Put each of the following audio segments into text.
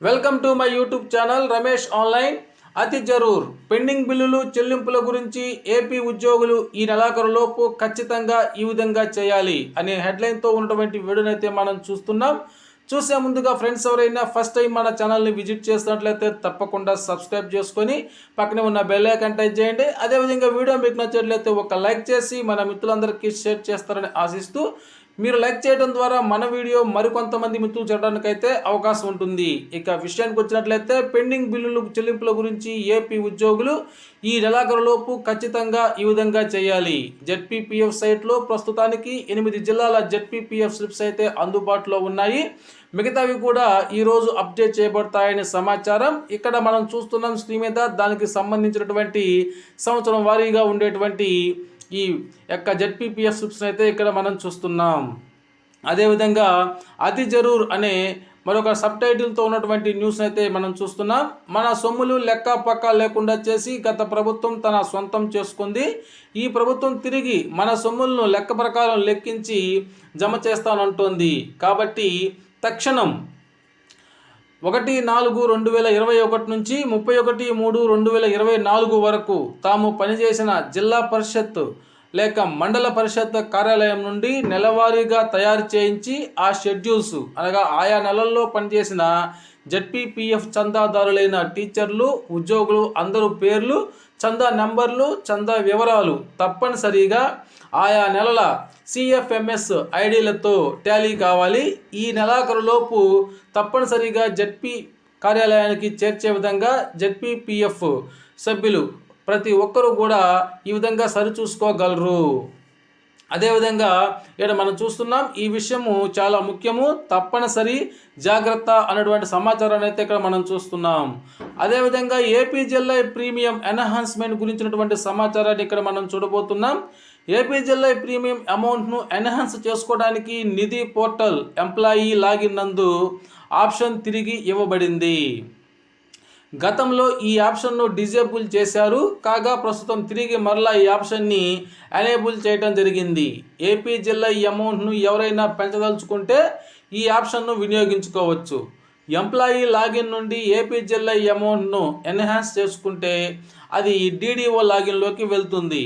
Welcome to my YouTube channel Ramesh online. అతి జరూర్ pending బిల్లులు చెల్లింపుల గురించి ఏపీ ఉద్యోగులు ఈ నెలాఖరులోపు ఖచ్చితంగా ఈ విధంగా చేయాలి అనే హెడ్లైన్తో ఉన్నటువంటి వీడియోనైతే మనం చూస్తున్నాం. చూసే ముందుగా ఫ్రెండ్స్ ఎవరైనా ఫస్ట్ టైం మన ఛానల్ని విజిట్ చేసినట్లయితే తప్పకుండా సబ్స్క్రైబ్ చేసుకొని పక్కనే ఉన్న బెల్ ఐకాన్ టచ్ చేయండి. అదేవిధంగా వీడియో మీకు నచ్చినట్లయితే ఒక లైక్ చేసి మన మిత్రులందరికీ షేర్ చేస్తారని ఆశిస్తూ, మీరు లైక్ చేయడం ద్వారా మన వీడియో మరికొంతమంది మిత్రులు చేయడానికైతే అవకాశం ఉంటుంది. ఇక విషయానికి వచ్చినట్లయితే పెండింగ్ బిల్లులు చెల్లింపుల గురించి ఏపీ ఉద్యోగులు ఈ నెలాఖరులోపు ఖచ్చితంగా ఈ విధంగా చేయాలి. జెడ్పీపీఎఫ్ సైట్లో ప్రస్తుతానికి 8 జిల్లాల జెడ్పీపీఎఫ్ స్లిప్స్ అయితే అందుబాటులో ఉన్నాయి. మిగతావి కూడా ఈరోజు అప్డేట్ చేయబడతాయని సమాచారం. ఇక్కడ మనం చూస్తున్నాం స్క్రీన్ మీద, దానికి సంబంధించినటువంటి సంవత్సరం వారీగా ఉండేటువంటి ఈ యొక్క జెడ్పీపీఎఫ్ స్లిప్స్ అయితే ఇక్కడ మనం చూస్తున్నాం. అదేవిధంగా అతి జరూర్ అనే మరొక సబ్ టైటిల్తో ఉన్నటువంటి న్యూస్ అయితే మనం చూస్తున్నాం. మన సొమ్ములు లెక్క పక్క లేకుండా చేసి గత ప్రభుత్వం తన సొంతం చేసుకుంది. ఈ ప్రభుత్వం తిరిగి మన సొమ్ములను లెక్క ప్రకారం లెక్కించి జమ చేస్తానంటోంది. కాబట్టి తక్షణం 1/4/2021 నుంచి 31/3/2024 వరకు తాము పనిచేసిన జిల్లా పరిషత్ లేక మండల పరిషత్ కార్యాలయం నుండి నెలవారీగా తయారు చేయించి ఆ షెడ్యూల్స్ అనగా ఆయా నెలల్లో పనిచేసిన జెడ్పీపీఎఫ్ చందాదారులైన టీచర్లు, ఉద్యోగులు అందరూ పేర్లు, చందా నెంబర్లు, చందా వివరాలు తప్పనిసరిగా ఆయా నెలల సిఎఫ్ఎంఎస్ ఐడీలతో టాలీ కావాలి. ఈ నెలాఖరులోపు తప్పనిసరిగా జెడ్పీ కార్యాలయానికి చేర్చే విధంగా జెడ్పీపీఎఫ్ సభ్యులు ప్రతి ఒక్కరూ కూడా ఈ విధంగా సరిచూసుకోగలరు. అదేవిధంగా ఇక్కడ మనం చూస్తున్నాం, ఈ విషయము చాలా ముఖ్యము, తప్పనిసరి జాగ్రత్త అన్నటువంటి సమాచారాన్ని అయితే ఇక్కడ మనం చూస్తున్నాం. అదేవిధంగా ఏపీజీఎల్ఐ ప్రీమియం ఎన్హాన్స్మెంట్ గురించినటువంటి సమాచారాన్ని ఇక్కడ మనం చూడబోతున్నాం. ఏపీజీఎల్ఐ ప్రీమియం అమౌంట్ను ఎన్హాన్స్ చేసుకోవడానికి నిధి పోర్టల్ ఎంప్లాయీ లాగిన్ నందు ఆప్షన్ తిరిగి ఇవ్వబడింది. గతంలో ఈ ఆప్షన్ను డిజేబుల్ చేశారు కాగా ప్రస్తుతం తిరిగి మరలా ఈ ఆప్షన్ని ఎనేబుల్ చేయడం జరిగింది. ఏపీజీఎల్ఐ అమౌంట్ను ఎవరైనా పెంచదలుచుకుంటే ఈ ఆప్షన్ను వినియోగించుకోవచ్చు. ఎంప్లాయీ లాగిన్ నుండి ఏపీజీఎల్ఐ అమౌంట్ను ఎన్హాన్స్ చేసుకుంటే అది డీడీఓ లాగిన్లోకి వెళ్తుంది.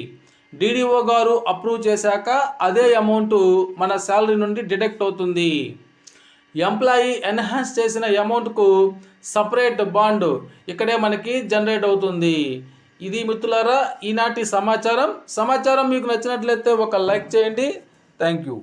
డీడీఓ గారు అప్రూవ్ చేశాక అదే అమౌంట్ మన శాలరీ నుండి డిడక్ట్ అవుతుంది. ఎంప్లాయీ ఎన్హాన్స్ చేసిన అమౌంట్కు సపరేట్ బాండ్ ఇక్కడే మనకి జనరేట్ అవుతుంది. ఇది మిత్రులారా ఈనాటి సమాచారం మీకు నచ్చినట్లయితే ఒక లైక్ చేయండి. Thank you.